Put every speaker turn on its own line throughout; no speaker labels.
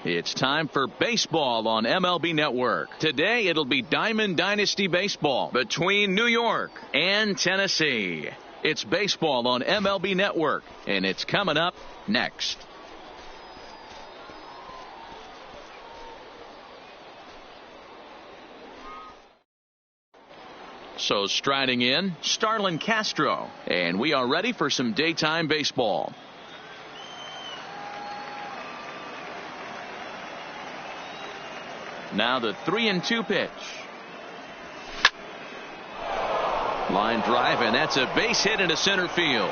It's time for baseball on MLB Network. Today it'll be Diamond Dynasty Baseball between New York and Tennessee. It's baseball on MLB Network, and it's coming up next. So striding in, Starlin Castro, and we are ready for some daytime baseball. Now the 3-2 pitch. Line drive, and that's a base hit into center field.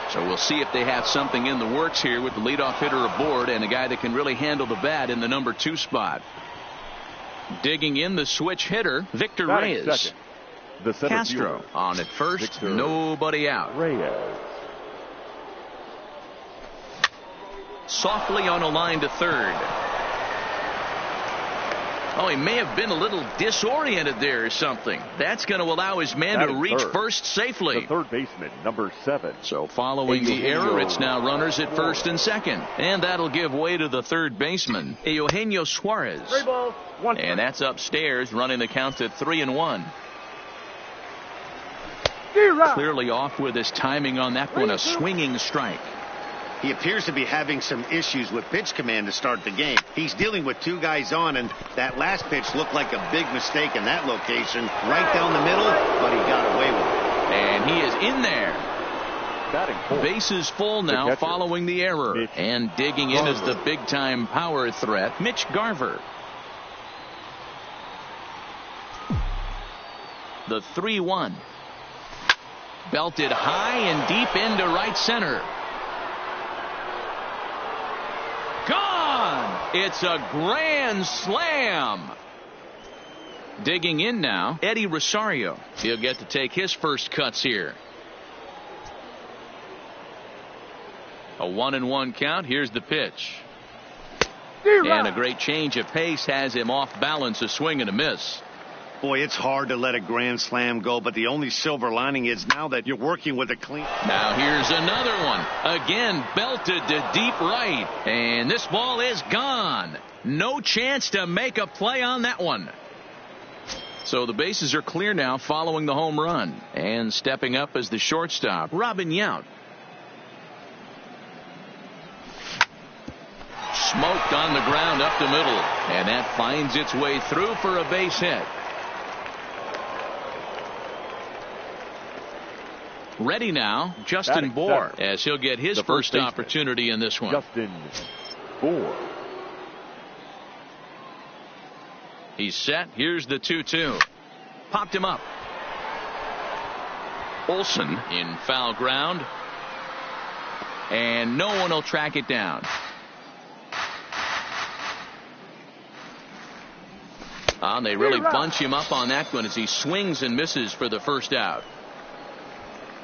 So we'll see if they have something in the works here with the leadoff hitter aboard and a guy that can really handle the bat in the number 2 spot. Digging in the switch hitter, Victor Reyes. Castro on at first, Victor. Nobody out.
Reyes.
Softly on a line to third. Oh, he may have been a little disoriented there or something. That's going to allow his man to reach first safely.
The third baseman, number 7.
So following the error, it's now runners at first and second. And that'll give way to the third baseman, Eugenio Suarez. And that's upstairs, running the count at 3-1. Clearly off with his timing on that one, a swinging strike.
He appears to be having some issues with pitch command to start the game. He's dealing with 2 guys on, and that last pitch looked like a big mistake in that location. Right down the middle, but he got away with it.
And he is in there. Bases full now following the error. And digging in is the big-time power threat, Mitch Garver. The 3-1. Belted high and deep into right center. Gone! It's a grand slam. Digging in now, Eddie Rosario. He'll get to take his first cuts here. A 1-1 count. Here's the pitch. And a great change of pace has him off balance, a swing and a miss.
Boy, it's hard to let a grand slam go, but the only silver lining is now that you're working with a clean.
Now here's another one. Again, belted to deep right. And this ball is gone. No chance to make a play on that one. So the bases are clear now following the home run. And stepping up as the shortstop, Robin Yount. Smoked on the ground up the middle. And that finds its way through for a base hit. Ready now, Justin Bour, as he'll get his first opportunity in this one.
Justin Bour.
He's set. Here's the 2-2. Popped him up. Olsen in foul ground. And no one will track it down. They really bunch him up on that one as he swings and misses for the first out.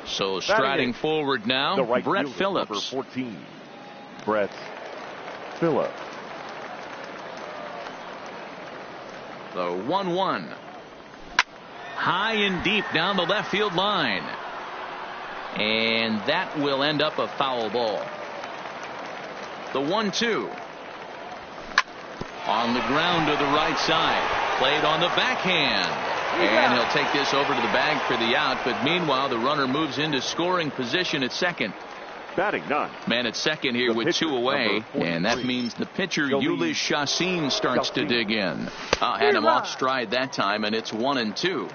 So striding forward now, Brett Phillips.
Number 14, Brett Phillips.
The 1-1. High and deep down the left field line. And that will end up a foul ball. The 1-2. On the ground to the right side. Played on the backhand. And he'll take this over to the bag for the out. But meanwhile, the runner moves into scoring position at second.
Batting 9.
Man at second here with 2 away. And that means the pitcher, Ulyss Chassin, starts to dig in. Had him off stride that time, and it's 1-2.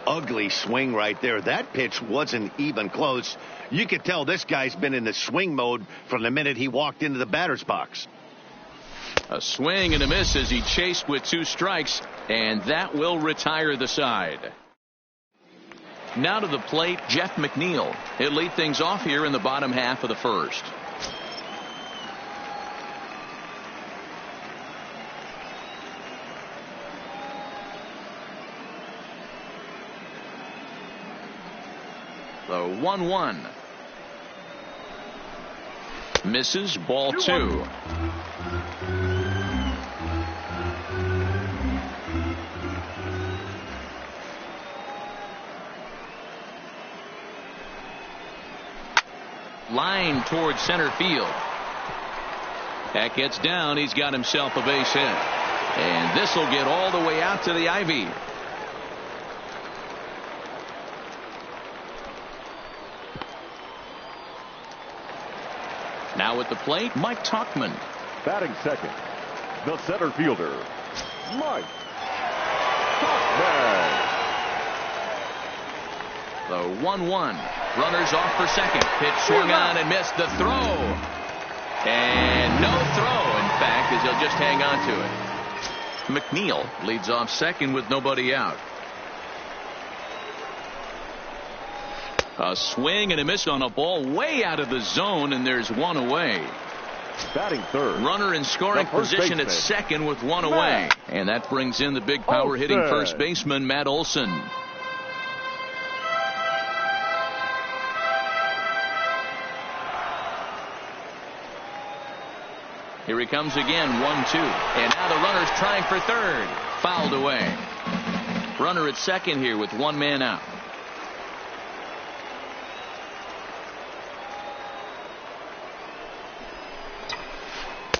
Ugly swing right there. That pitch wasn't even close. You could tell this guy's been in the swing mode from the minute he walked into the batter's box.
A swing and a miss as he chased with 2 strikes, and that will retire the side. Now to the plate, Jeff McNeil. He'll lead things off here in the bottom half of the first. The 1-1. Misses, ball 2. Line towards center field. That gets down. He's got himself a base hit. And this will get all the way out to the ivy. Now at the plate, Mike Tauchman.
Batting second, the center fielder, Mike Tauchman.
The 1-1. Runners off for second. Pitch swung on and missed. The throw. And no throw, in fact, as he'll just hang on to it. McNeil leads off second with nobody out. A swing and a miss on a ball way out of the zone, and there's one away.
Batting third.
Runner in scoring position at second with one away. And that brings in the big power hitting first baseman, Matt Olson. Here he comes again, 1-2. And now the runner's trying for third. Fouled away. Runner at second here with one man out.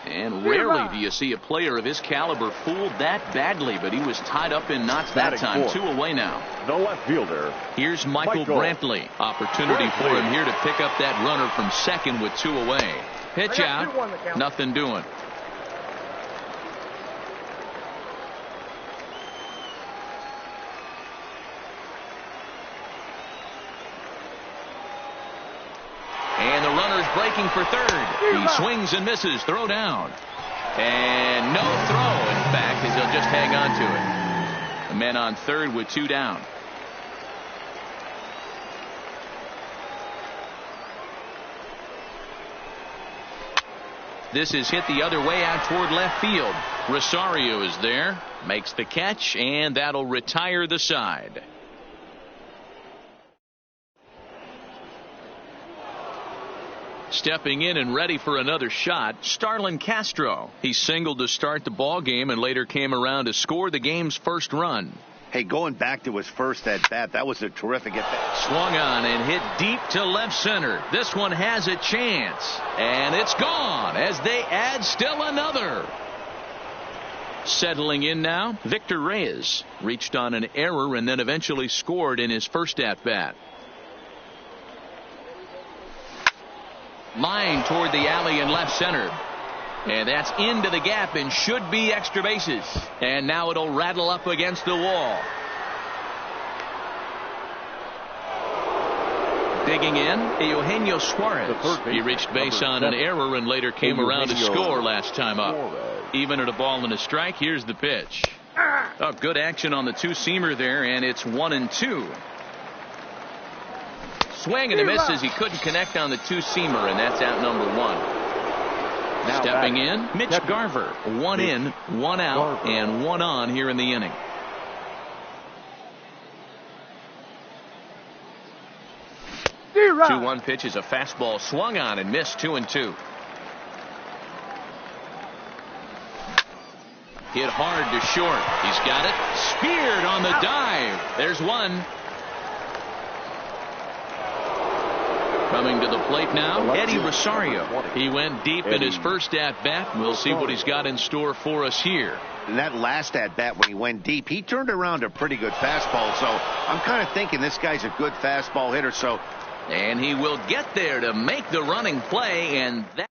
And rarely do you see a player of his caliber fooled that badly, but he was tied up in knots that time. 2 away now.
The left fielder.
Here's Michael Brantley. Opportunity for him here to pick up that runner from second with 2 away. Pitch out. Nothing doing. And the runner's breaking for third. He swings and misses. Throw down. And no throw, in fact, as he'll just hang on to it. The men on third with 2 down. This is hit the other way out toward left field. Rosario is there. Makes the catch, and that'll retire the side. Stepping in and ready for another shot, Starlin Castro. He singled to start the ball game and later came around to score the game's first run.
Hey, going back to his first at bat, that was a terrific at bat.
Swung on and hit deep to left center. This one has a chance, and it's gone as they add still another. Settling in now, Victor Reyes reached on an error and then eventually scored in his first at bat. Line toward the alley in left center. And that's into the gap and should be extra bases. And now it'll rattle up against the wall. Digging in, Eugenio Suarez. He reached base on an error and later came around to score last time up. Even at a ball and a strike, here's the pitch. Oh, good action on the two-seamer there, and it's 1-2. Swing and a miss as he couldn't connect on the two-seamer, and that's out number 1. Now stepping in, Mitch Garver. 1 in, 1 out, and 1 on here in the inning. Right. 2-1 pitch is a fastball swung on and missed. 2-2. Hit hard to short. He's got it. Speared on the dive. There's one. Coming to the plate now, Eddie Rosario. He went deep in his first at-bat. We'll see what he's got in store for us here.
And that last at-bat when he went deep, he turned around a pretty good fastball. So I'm kind of thinking this guy's a good fastball hitter.
And he will get there to make the running play, and that.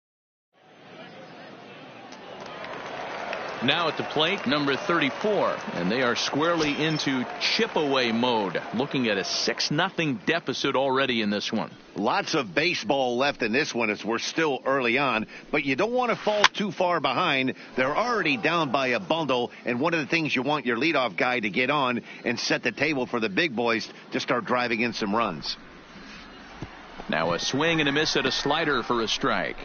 Now at the plate, number 34, and they are squarely into chip-away mode, looking at a 6-0 deficit already in this one.
Lots of baseball left in this one as we're still early on, but you don't want to fall too far behind. They're already down by a bundle, and one of the things you want your leadoff guy to get on and set the table for the big boys to start driving in some runs.
Now a swing and a miss at a slider for a strike.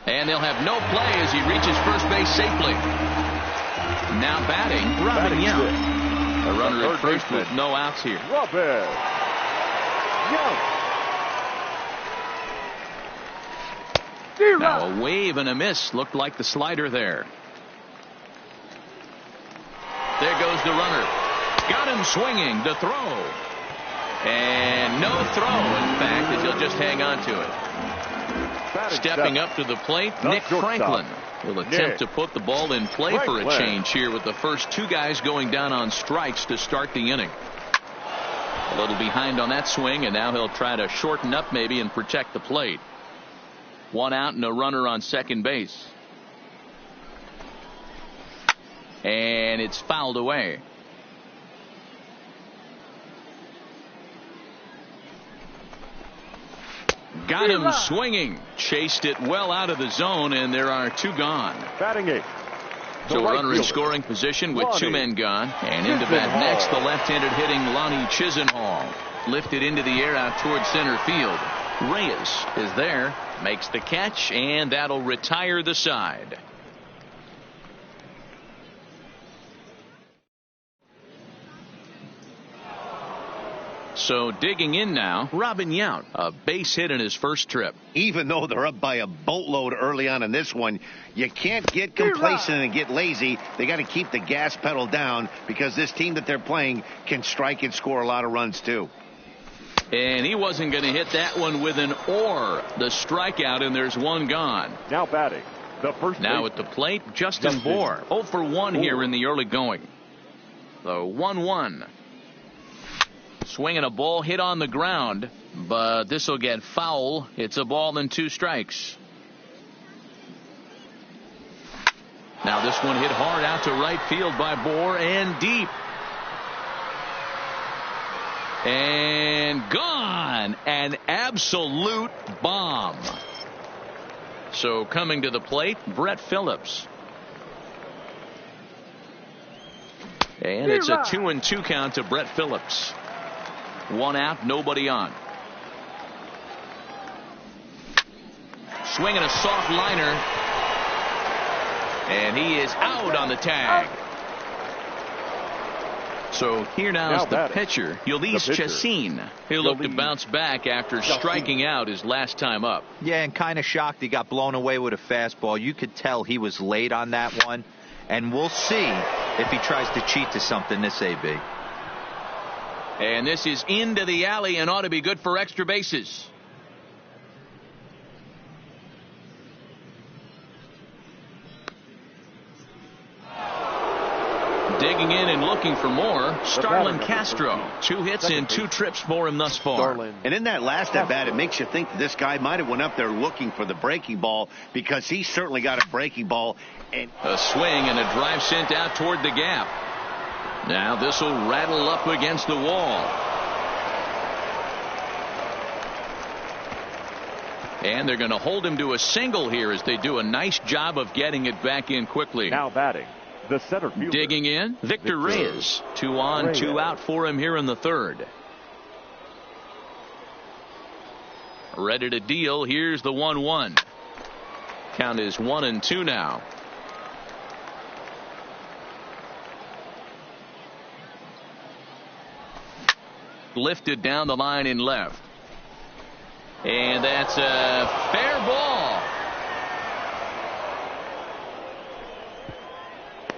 And they'll have no play as he reaches first base safely. Now batting, Robin Young. A runner at first with no outs here.
Robin Young.
Now a wave and a miss. Looked like the slider there. There goes the runner. Got him swinging. The throw. And no throw, in fact, as he'll just hang on to it. Stepping up to the plate, Nick Franklin will attempt to put the ball in play for a change here with the first two guys going down on strikes to start the inning. A little behind on that swing, and now he'll try to shorten up maybe and protect the plate. One out and a runner on second base. And it's fouled away. Got him swinging. Chased it well out of the zone, and there are two gone.
Batting eighth.
So a runner in scoring position with two men gone. And into bat next, the left-handed hitting Lonnie Chisenhall. Lifted into the air out towards center field. Reyes is there, makes the catch, and that'll retire the side. So digging in now, Robin Yount, a base hit in his first trip.
Even though they're up by a boatload early on in this one, you can't get complacent and get lazy. They got to keep the gas pedal down because this team that they're playing can strike and score a lot of runs too.
And he wasn't going to hit that one with an or. The strikeout, and there's one gone.
Now batting, the first.
Now at the plate, Justin Bour. 0 for 1 here in the early going. The 1-1. Swinging a ball hit on the ground, but this will get foul. It's a ball and 2 strikes. Now this one hit hard out to right field by Bour and deep. And gone. An absolute bomb. So coming to the plate, Brett Phillips. And it's a 2-2 count to Brett Phillips. 1 out, nobody on. Swinging a soft liner. And he is out on the tag. So here now is the pitcher, Ulysses Chacin. He'll look to bounce back after striking out his last time up.
Yeah, and kind of shocked he got blown away with a fastball. You could tell he was late on that one. And we'll see if he tries to cheat to something this AB.
And this is into the alley and ought to be good for extra bases. Digging in and looking for more, Starlin Castro. 2 hits and 2 trips for him thus far.
And in that last at bat, it makes you think that this guy might have went up there looking for the breaking ball because he certainly got a breaking ball. And
a swing and a drive sent out toward the gap. Now this will rattle up against the wall. And they're going to hold him to a single here as they do a nice job of getting it back in quickly.
Now batting, the center fielder.
Digging in, Victor Reyes. 2 on, 2 out for him here in the third. Ready to deal. Here's the 1-1. Count is 1-2 now. Lifted down the line in left. And that's a fair ball.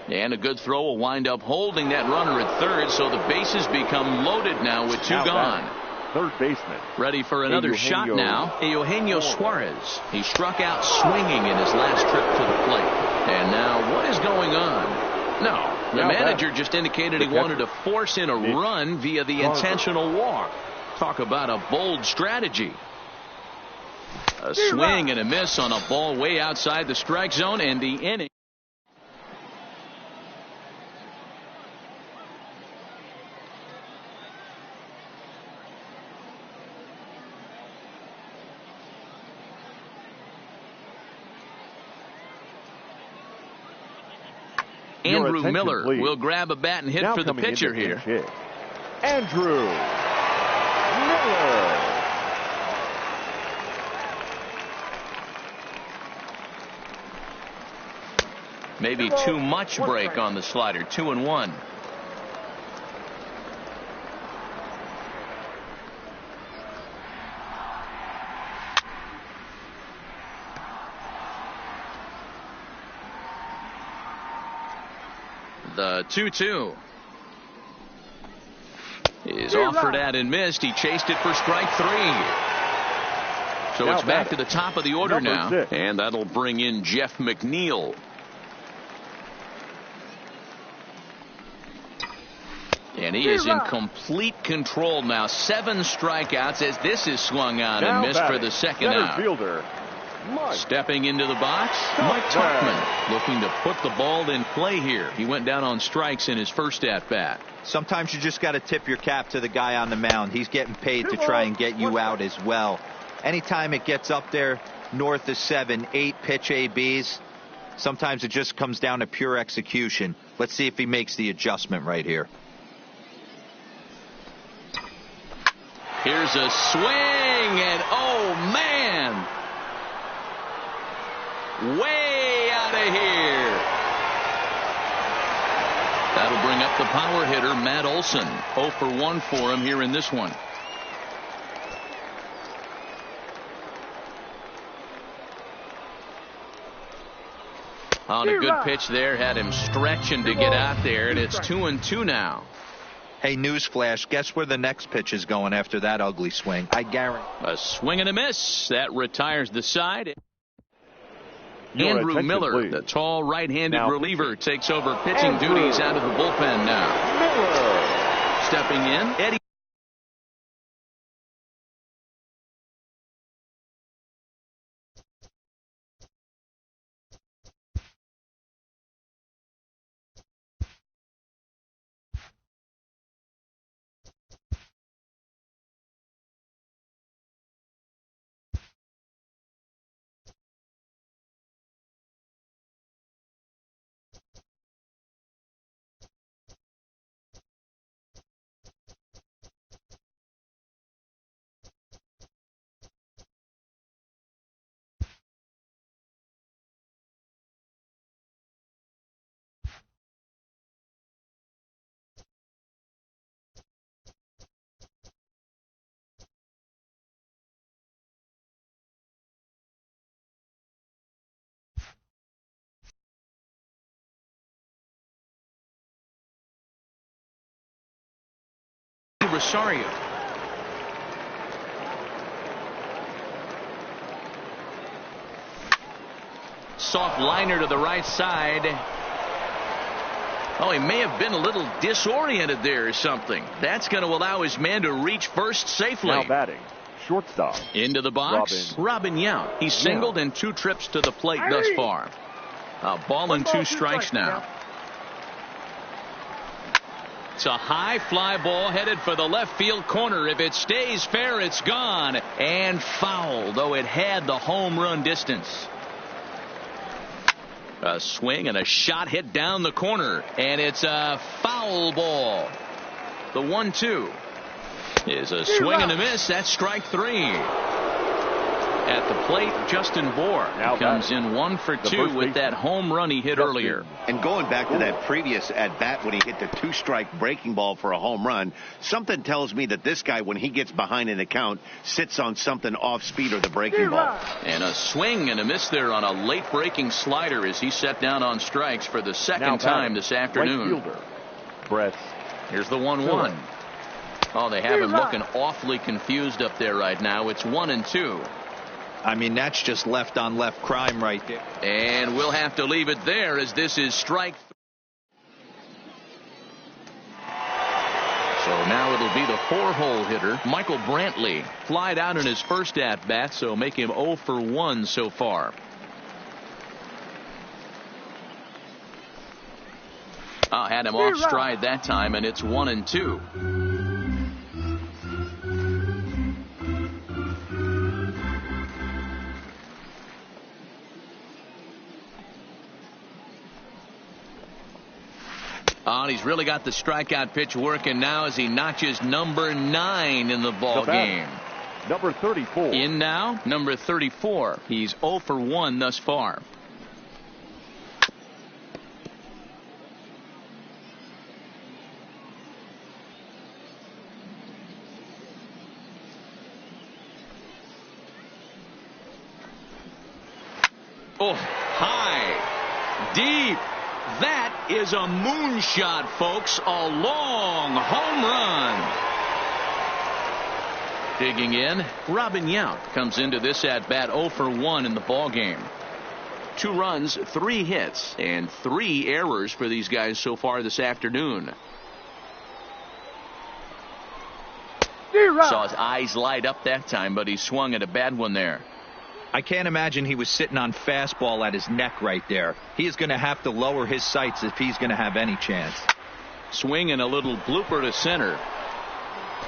And a good throw will wind up holding that runner at third, so the bases become loaded now with 2 gone.
Third baseman.
Ready for another shot now. Eugenio Suarez. He struck out swinging in his last trip to the plate. And now what is going on? No. The manager just indicated he wanted to force in a run via the intentional walk. Talk about a bold strategy. A swing and a miss on a ball way outside the strike zone, and the inning. Andrew Miller will grab a bat and hit for the pitcher here.
Andrew Miller.
Maybe too much break on the slider. 2-1. The 2-2 is offered at and missed. He chased it for strike 3. So it's back to the top of the order now.
6.
And that'll bring in Jeff McNeil. And he is in complete control now. 7 strikeouts as this is swung on and missed for the second out.
Fielder,
Stepping into the box, Mike Tuchman looking to put the ball in play here. He went down on strikes in his first at-bat.
Sometimes you just got to tip your cap to the guy on the mound. He's getting paid to try and get you out as well. Anytime it gets up there north of 7, 8 pitch ABs, sometimes it just comes down to pure execution. Let's see if he makes the adjustment right here.
Here's a swing, and oh man, way out of here. That'll bring up the power hitter, Matt Olson. 0 for 1 for him here in this one. On a good pitch there, had him stretching to get out there, and it's 2-2 now.
Hey, newsflash, guess where the next pitch is going after that ugly swing? I guarantee.
A swing and a miss. That retires the side.
Your
Andrew
attention,
Miller,
please.
the tall right-handed
Now
reliever, takes over pitching duties out of the bullpen now.
Miller.
Stepping in, Eddie. Rosario. Soft liner to the right side. Oh, he may have been a little disoriented there or something. That's going to allow his man to reach first safely.
Now batting, shortstop.
Into the box, Robin Yount. He's singled in 2 trips to the plate thus far. A ball and 2 strikes now. It's a high fly ball headed for the left field corner. If it stays fair, it's gone. And foul, though it had the home run distance. A swing and a shot hit down the corner. And it's a foul ball. The 1-2 is a swing and a miss. That's strike 3. At the plate, Justin Bour comes in 1 for 2 with that home run he hit earlier.
And going back to that previous at-bat when he hit the 2-strike breaking ball for a home run, something tells me that this guy, when he gets behind in the count, sits on something off-speed or the breaking ball.
And a swing and a miss there on a late breaking slider as he set down on strikes for the second time this afternoon.
Right fielder, Brett.
Here's the 1-1. Oh, they have him looking awfully confused up there right now. It's 1-2.
I mean, that's just left on left crime right there.
And we'll have to leave it there as this is strike. So now it'll be the 4-hole hitter, Michael Brantley. Flied out in his first at-bat, so make him 0 for 1 so far. Had him off stride that time, and it's 1-2. He's really got the strikeout pitch working now as he notches number 9 in the ball game.
Number 34.
In now, number 34. He's 0 for 1 thus far. Oh, high, deep. That is a moonshot, folks. A long home run. Digging in, Robin Yount comes into this at bat 0 for 1 in the ball game. 2 runs, 3 hits, and 3 errors for these guys so far this afternoon. Saw his eyes light up that time, but he swung at a bad one there.
I can't imagine he was sitting on fastball at his neck right there. He is going to have to lower his sights if he's going to have any chance.
Swing and a little blooper to center.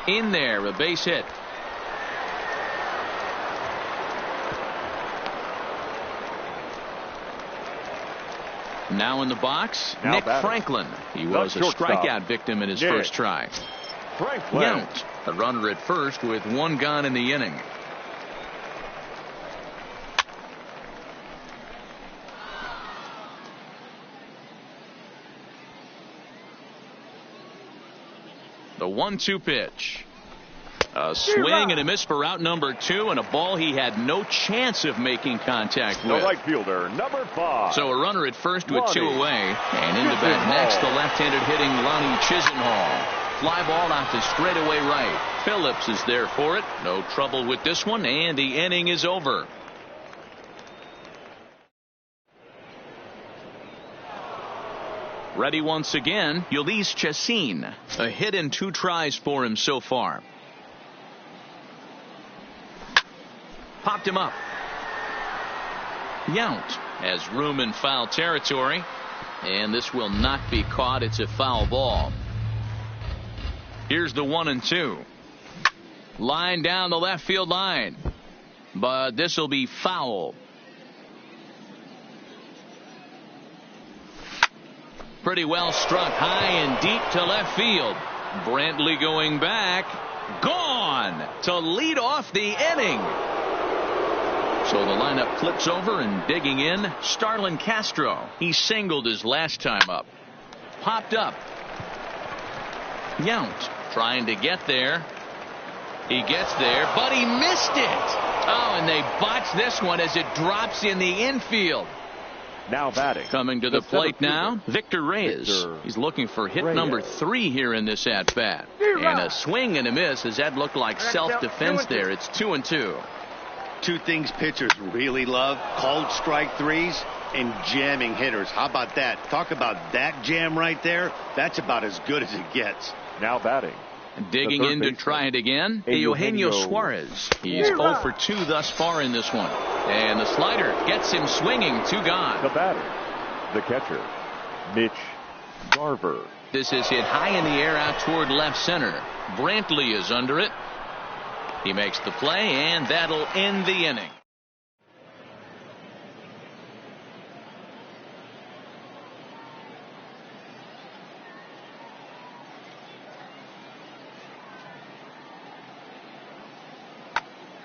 In there, a base hit. Now in the box, Nick Franklin. He was a strikeout victim in his first try. Yount, a runner at first with 1 gone in the inning. The 1-2 pitch. A swing and a miss for out number 2, and a ball he had no chance of making contact with.
The right fielder, number 5.
So a runner at first with 2 away. And into bat next, the left-handed hitting Lonnie Chisenhall. Fly ball out to straightaway right. Phillips is there for it. No trouble with this one, and the inning is over. Ready once again, Ulysses Chacin. A hit in 2 tries for him so far. Popped him up. Yount has room in foul territory, and this will not be caught. It's a foul ball. Here's the 1-2. Line down the left field line, but this will be foul. Pretty well struck high and deep to left field. Brantley going back, gone to lead off the inning. So the lineup flips over, and digging in, Starlin Castro. He singled his last time up. Popped up. Yount trying to get there. He gets there, but he missed it. Oh, and they botched this one as it drops in the infield.
Now batting.
Coming to the plate now, Victor Reyes. He's looking for hit number 3 here in this at-bat. And a swing and a miss as that looked like self-defense there. It's 2-2.
2 things pitchers really love: called strike 3s and jamming hitters. How about that? Talk about that jam right there. That's about as good as it gets.
Now batting.
Digging in to try it again, Eugenio Suarez. He's 0 for 2 thus far in this one. And the slider gets him swinging. 2 gone.
The batter, the catcher, Mitch Garver.
This is hit high in the air out toward left center. Brantley is under it. He makes the play, and that'll end the inning.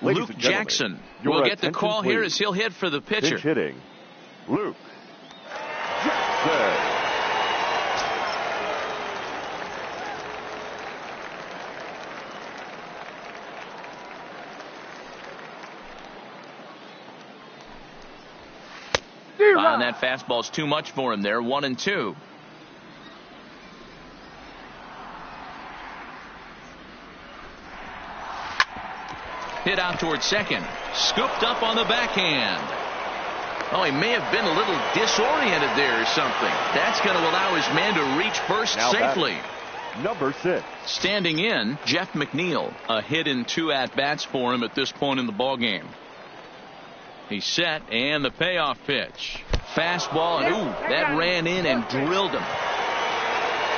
Luke Jackson will get the call here as he'll hit for the pitcher.
Pitch hitting, Luke Jackson.
And that fastball's too much for him there. 1-2. Hit out towards second. Scooped up on the backhand. Oh, he may have been a little disoriented there or something. That's going to allow his man to reach first
now
safely.
Number 6.
Standing in, Jeff McNeil. A hit in 2 at-bats for him at this point in the ballgame. He's set, and the payoff pitch. Fastball, and ooh, that ran in and drilled him.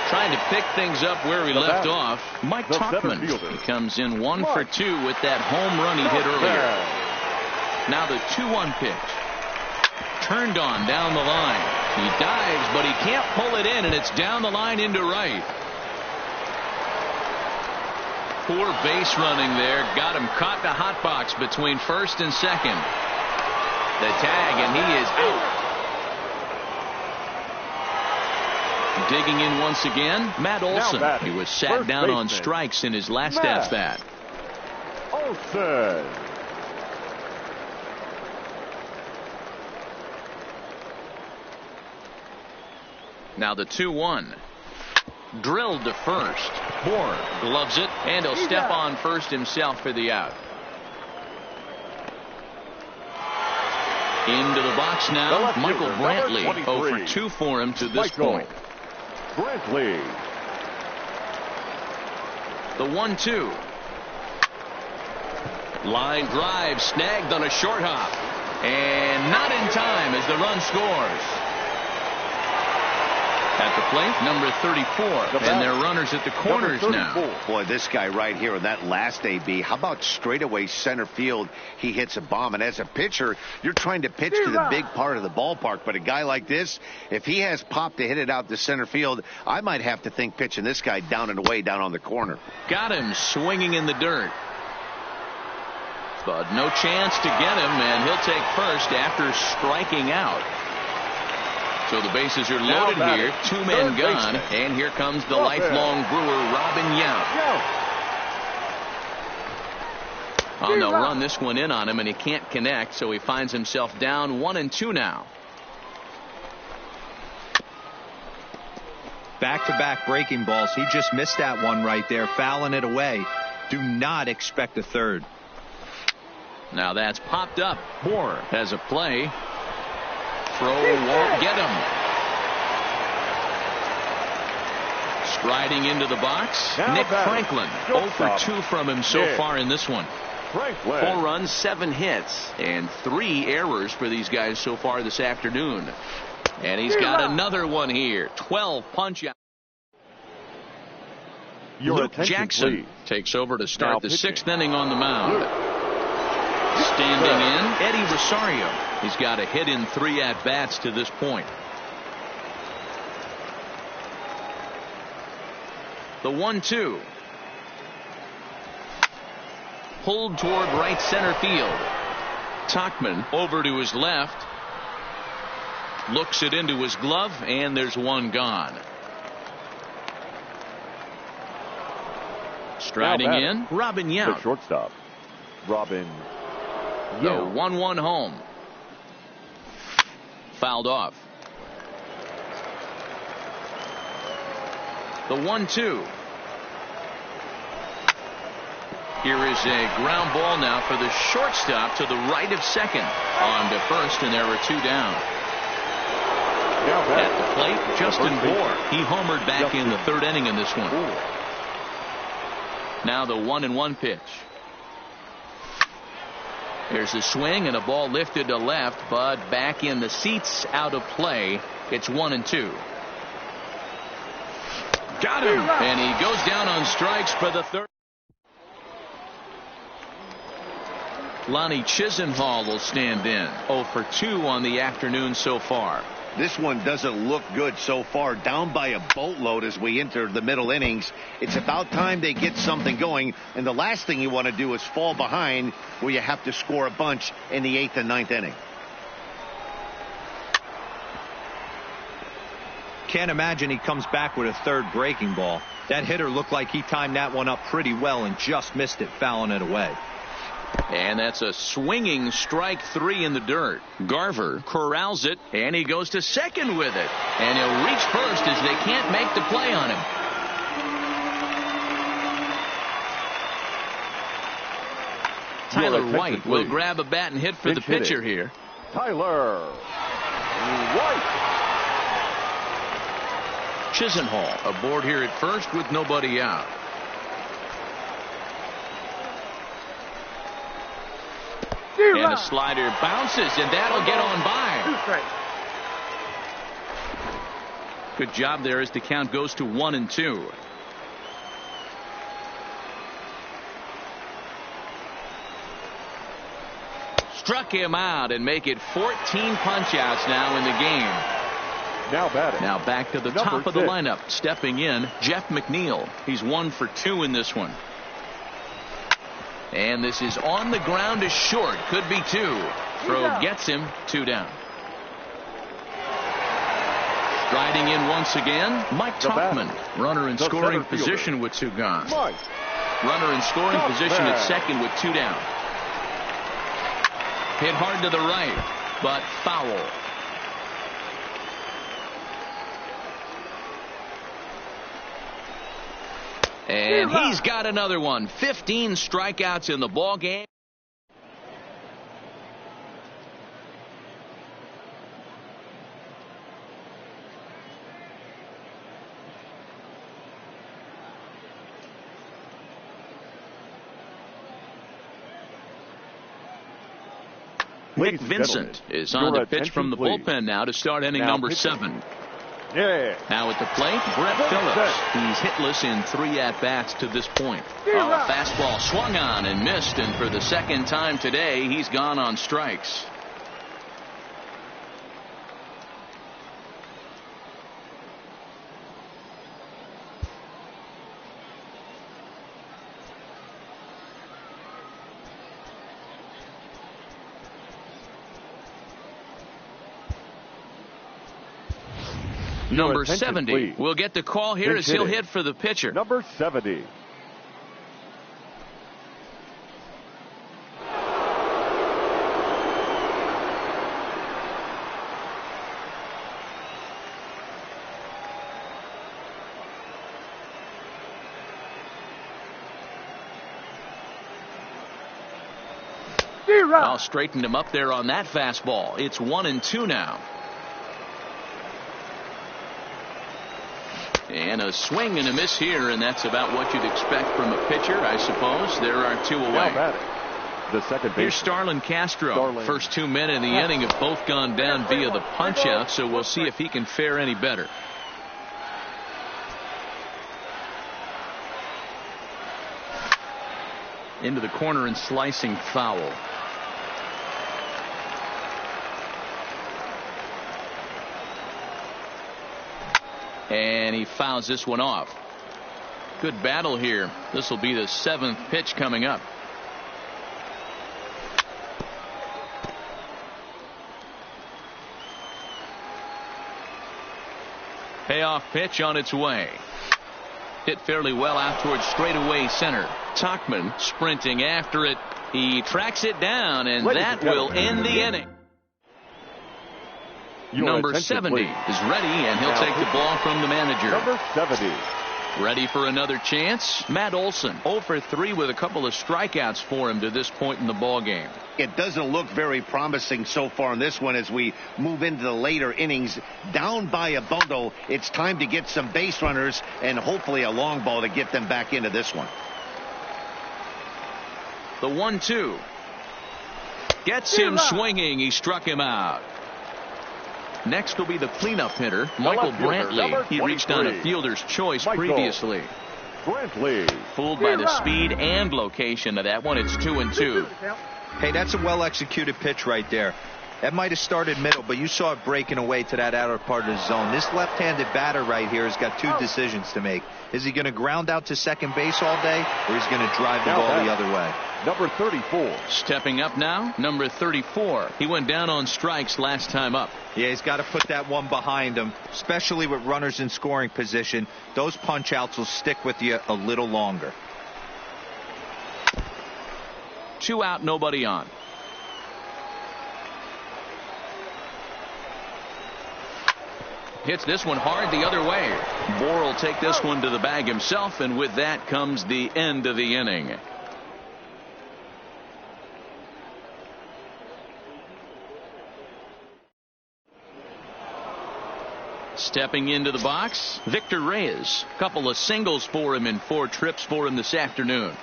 Trying to pick things up where he left off. Mike Tauchman. He comes in 1 for 2 with that home run he hit earlier. Now the 2-1 pitch. Turned on down the line. He dives, but he can't pull it in, and it's down the line into right. Poor base running there. Got him caught in a hot box between first and second. The tag, and he is out. Digging in once again, Matt Olson. He was sat down on strikes in his last at-bat.
Olson.
Now the 2-1. Drilled to first. Moore gloves it. And he'll step on first himself for the out. Into the box now, Michael Brantley. 0 for 2 for him to this point.
Brantley.
The 1-2. Line drive snagged on a short hop. And not in time as the run scores. At the plate, number 34. And their runners at the corners now.
Boy, this guy right here in that last AB, how about straightaway center field? He hits a bomb. And as a pitcher, you're trying to pitch to the big part of the ballpark. But a guy like this, if he has pop to hit it out to center field, I might have to think pitching this guy down and away down on the corner.
Got him swinging in the dirt. But no chance to get him, and he'll take first after striking out. So the bases are loaded here. 2 men gone. And here comes the lifelong Brewer, Robin Yount. Oh, they'll run this one in on him, and he can't connect, so he finds himself down 1-2 now.
Back-to-back breaking balls. He just missed that one right there, fouling it away. Do not expect a third.
Now that's popped up. Moore has a play. Throw won't get him. Striding into the box, Nick Franklin. 0 for 2 from him so far in this one. 4 runs, 7 hits, and 3 errors for these guys so far this afternoon. And he's got another one here. 12 punch out. Luke Jackson takes over to start the 6th inning on the mound. Standing in, Eddie Rosario. He's got a hit in 3 at-bats to this point. The 1-2. Pulled toward right center field. Tauchman over to his left. Looks it into his glove, and there's one gone. Striding in, Robin Yount.
The shortstop, Robin Yount.
The 1-1 home. Fouled off. The 1-2. Here is a ground ball now for the shortstop to the right of second. On to first, and there are 2 down. At the plate, Justin Bohr. He homered back in the 3rd inning in this one. Now the 1-1 pitch. There's a swing and a ball lifted to left, but back in the seats, out of play. It's 1-2. Got him, and he goes down on strikes for the 3rd. Lonnie Chisenhall will stand in. 0 for 2 on the afternoon so far.
This one doesn't look good so far. Down by a boatload as we enter the middle innings. It's about time they get something going. And the last thing you want to do is fall behind where you have to score a bunch in the 8th and 9th inning.
Can't imagine he comes back with a 3rd breaking ball. That hitter looked like he timed that one up pretty well and just missed it, fouling it away.
And that's a swinging strike 3 in the dirt. Garver corrals it, and he goes to second with it. And he'll reach first as they can't make the play on him. Tyler White will grab a bat and hit for the pitcher here.
Tyler White.
Chisenhall aboard here at first with nobody out. And a slider bounces, and that'll get on by. Good job there as the count goes to 1-2. Struck him out and make it 14 punch-outs now in the game. Now back to the top of the lineup. Stepping in, Jeff McNeil. He's 1 for 2 in this one. And this is on the ground is short. Could be 2. Throw gets him. 2 down. Striding in once again, Mike Tauchman. Runner in scoring position with 2 gone. Runner in scoring position at second with 2 down. Hit hard to the right, but foul. And he's got another one. 15 strikeouts in the ball game. Nick Vincent is on the pitch from the bullpen now to start inning number 7.
Yeah.
Now at the plate, Brett Phillips. He's hitless in 3 at-bats to this point. Fastball swung on and missed, and for the second time today, he's gone on strikes. Number 70 will get the call here as he'll hit for the pitcher.
Number 70.
I'll straighten him up there on that fastball. It's 1-2 now. And a swing and a miss here, and that's about what you'd expect from a pitcher, I suppose. There are 2 away.
The second base.
Here's Starlin Castro. First 2 men in the inning have both gone down via the punch-out, so we'll see if he can fare any better. Into the corner and slicing foul. And he fouls this one off. Good battle here. This will be the 7th pitch coming up. Payoff pitch on its way. Hit fairly well out towards straightaway center. Tauchman sprinting after it. He tracks it down, and that will end the inning. Number 70 is ready, and he'll take the ball from the manager.
Number 70.
Ready for another chance? Matt Olson, 0 for 3 with a couple of strikeouts for him to this point in the ball game.
It doesn't look very promising so far in this one as we move into the later innings. Down by a bundle, it's time to get some base runners and hopefully a long ball to get them back into this one.
The 1-2. Gets him swinging. He struck him out. Next will be the cleanup hitter, Michael Brantley. He reached on a fielder's choice previously.
Brantley.
Fooled by the speed and location of that one. It's 2-2.
Hey, that's a well-executed pitch right there. That might have started middle, but you saw it breaking away to that outer part of the zone. This left-handed batter right here has got 2 decisions to make. Is he going to ground out to second base all day, or is he going to drive the ball the other way?
Number 34.
Stepping up now, number 34. He went down on strikes last time up.
Yeah, he's got to put that one behind him, especially with runners in scoring position. Those punch-outs will stick with you a little longer.
2 out, nobody on. Hits this one hard the other way. Bohr will take this one to the bag himself, and with that comes the end of the inning. Stepping into the box, Victor Reyes. Couple of singles for him in 4 trips for him this afternoon.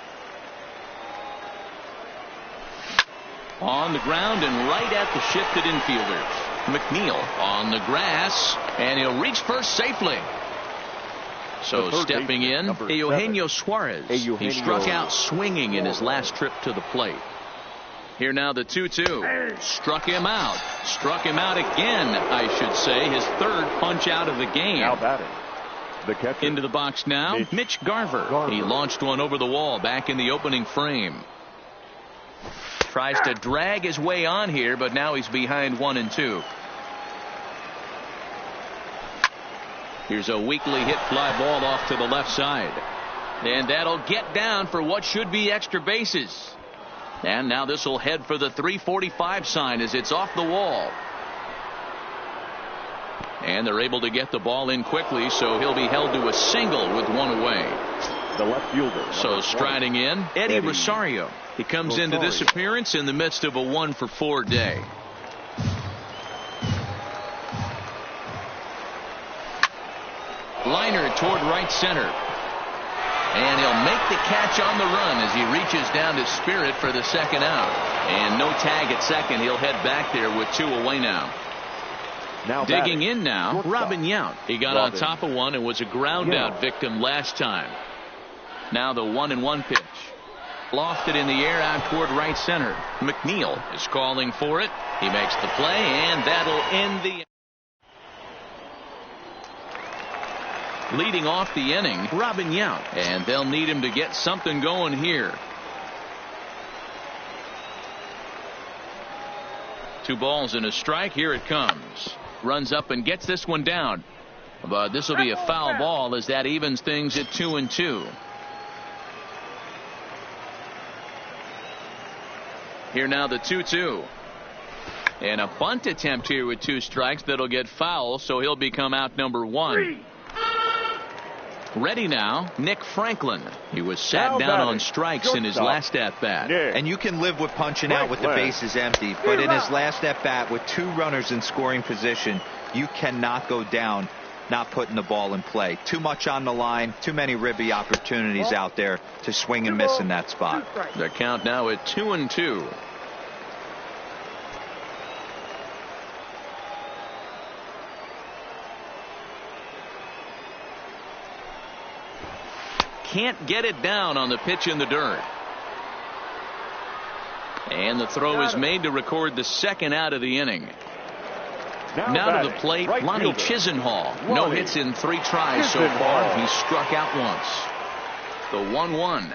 On the ground and right at the shifted infielders. McNeil on the grass, and he'll reach first safely. So stepping in, Eugenio Suarez. He struck out swinging in his last trip to the plate. Here now the 2-2. Struck him out. Struck him out again, I should say. His 3rd punch out of the game.
Now batting. The catcher.
Into the box now, Mitch Garver. He launched one over the wall back in the opening frame. Tries to drag his way on here, but now he's behind 1-2. Here's a weakly hit fly ball off to the left side. And that'll get down for what should be extra bases. And now this will head for the 345 sign as it's off the wall. And they're able to get the ball in quickly, so he'll be held to a single with 1 away.
the left fielder.
So striding in, Eddie Rosario. He comes into this appearance in the midst of a 1-for-4 day. Liner toward right center. And he'll make the catch on the run as he reaches down to Spirit for the second out. And no tag at second. He'll head back there with 2 away now. Digging in now, Robin Yount. He got on top of one and was a ground out victim last time. Now the 1-1 pitch. Lofted in the air out toward right center. McNeil is calling for it. He makes the play, and that'll end the... Leading off the inning, Robin Yount. And they'll need him to get something going here. 2 balls and a strike. Here it comes. Runs up and gets this one down. But this will be a foul ball as that evens things at 2-2. Here now the 2-2. And a bunt attempt here with 2 strikes that'll get foul, so he'll become out number 1. Ready now, Nick Franklin. He was sat down on strikes in his last at-bat.
And you can live with punching out with the bases empty, but in his last at-bat with 2 runners in scoring position, you cannot go down not putting the ball in play. Too much on the line, too many ribby opportunities out there to swing and miss in that spot.
The count now at 2-2. Can't get it down on the pitch in the dirt. And the throw is made to record the second out of the inning. Now to the plate, Lonnie Chisenhall. No hits in 3 tries so far. He struck out once. The 1-1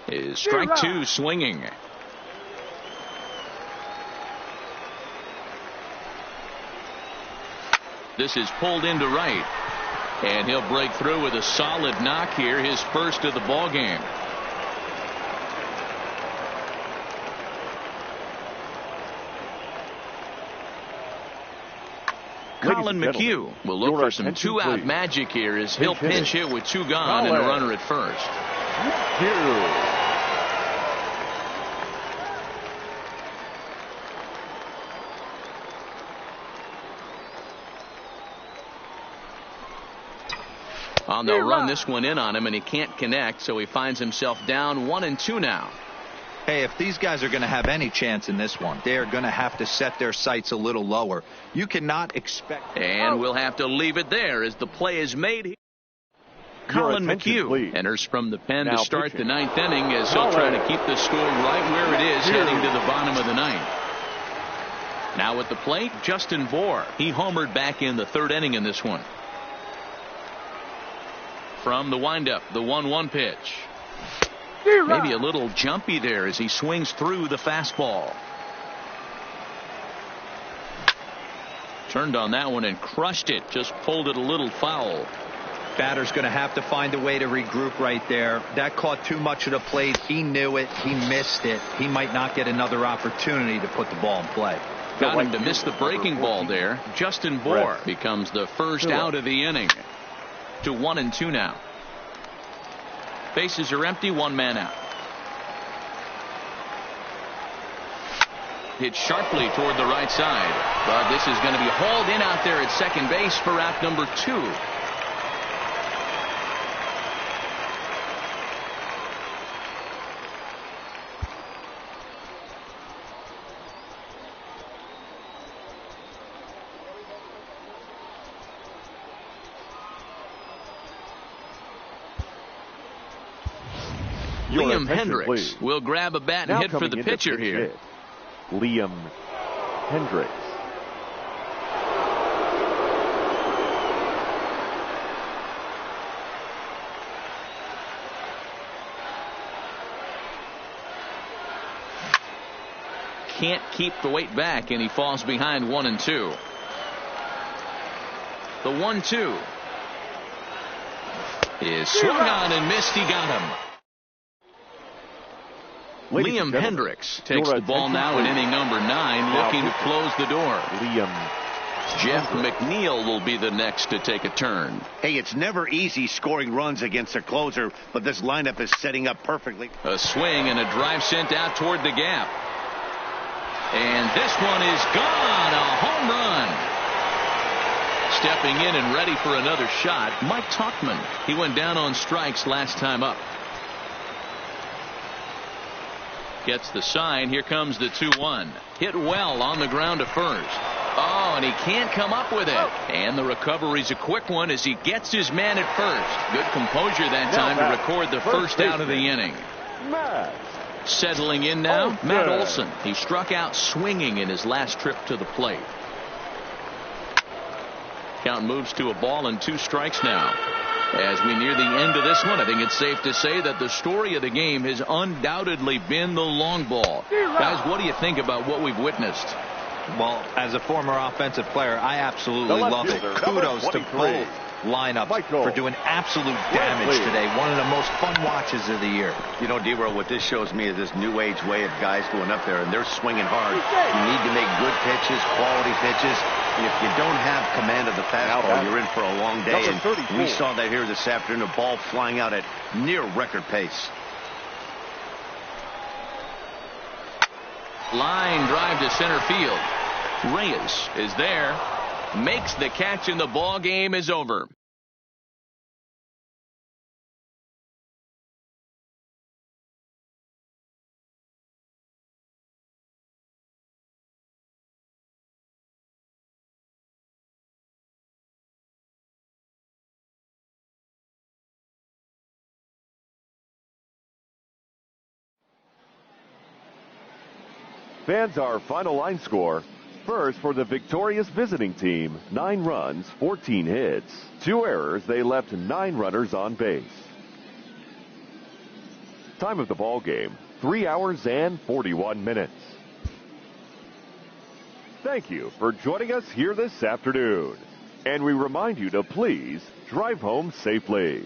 is strike 2 swinging. This is pulled into right. And he'll break through with a solid knock here, his first of the ball game. Colin McHugh will look for some 2-out magic here as he'll pinch hit with 2 gone and a runner at first. They'll run this one in on him, and he can't connect, so he finds himself down 1-2 now.
Hey, if these guys are going to have any chance in this one, they're going to have to set their sights a little lower. You cannot expect...
And we'll have to leave it there as the play is made. Colin McHugh enters from the pen to start the 9th inning as he'll try to keep the score right where it is heading to the bottom of the 9th. Now at the plate, Justin Bour. He homered back in the 3rd inning in this one. From the windup, the 1-1 pitch. Maybe a little jumpy there as he swings through the fastball. Turned on that one and crushed it. Just pulled it a little foul.
Batter's going to have to find a way to regroup right there. That caught too much of the plate. He knew it. He missed it. He might not get another opportunity to put the ball in play.
Got him to miss the breaking ball there. Justin Bour becomes the first out of the inning. To 1-2 now. Bases are empty, 1 man out. Hit sharply toward the right side, but this is going to be hauled in out there at second base for out number 2. Liam Hendricks will grab a bat and hit for the pitcher here.
Liam Hendricks.
Can't keep the weight back, and he falls behind 1-2. The 1-2 is swung on and missed. He got him. Liam Hendricks takes the ball now in inning number 9, looking to close the door.
Liam
Jeff McNeil will be the next to take a turn.
Hey, it's never easy scoring runs against a closer, but this lineup is setting up perfectly.
A swing and a drive sent out toward the gap. And this one is gone. A home run. Stepping in and ready for another shot, Mike Tauchman. He went down on strikes last time up. Gets the sign. Here comes the 2-1. Hit well on the ground to first. Oh, and he can't come up with it. And the recovery's a quick one as he gets his man at first. Good composure that time to record the first out of the inning. Settling in now, Matt Olson. He struck out swinging in his last trip to the plate. Count moves to a ball and 2 strikes now. As we near the end of this one, I think it's safe to say that the story of the game has undoubtedly been the long ball. Guys, what do you think about what we've witnessed?
Well, as a former offensive player, I absolutely love it. Kudos to both lineups for doing absolute damage today. One of the most fun watches of the year.
You know, D-Roll, what this shows me is this new age way of guys going up there, and they're swinging hard. You need to make good pitches, quality pitches. If you don't have command of the fastball, you're in for a long day. And we saw that here this afternoon, a ball flying out at near record pace.
Line drive to center field. Reyes is there. Makes the catch, and the ball game is over.
Fans, our final line score. First, for the victorious visiting team, 9 runs, 14 hits. 2 errors, they left 9 runners on base. Time of the ball game, 3 hours and 41 minutes. Thank you for joining us here this afternoon. And we remind you to please drive home safely.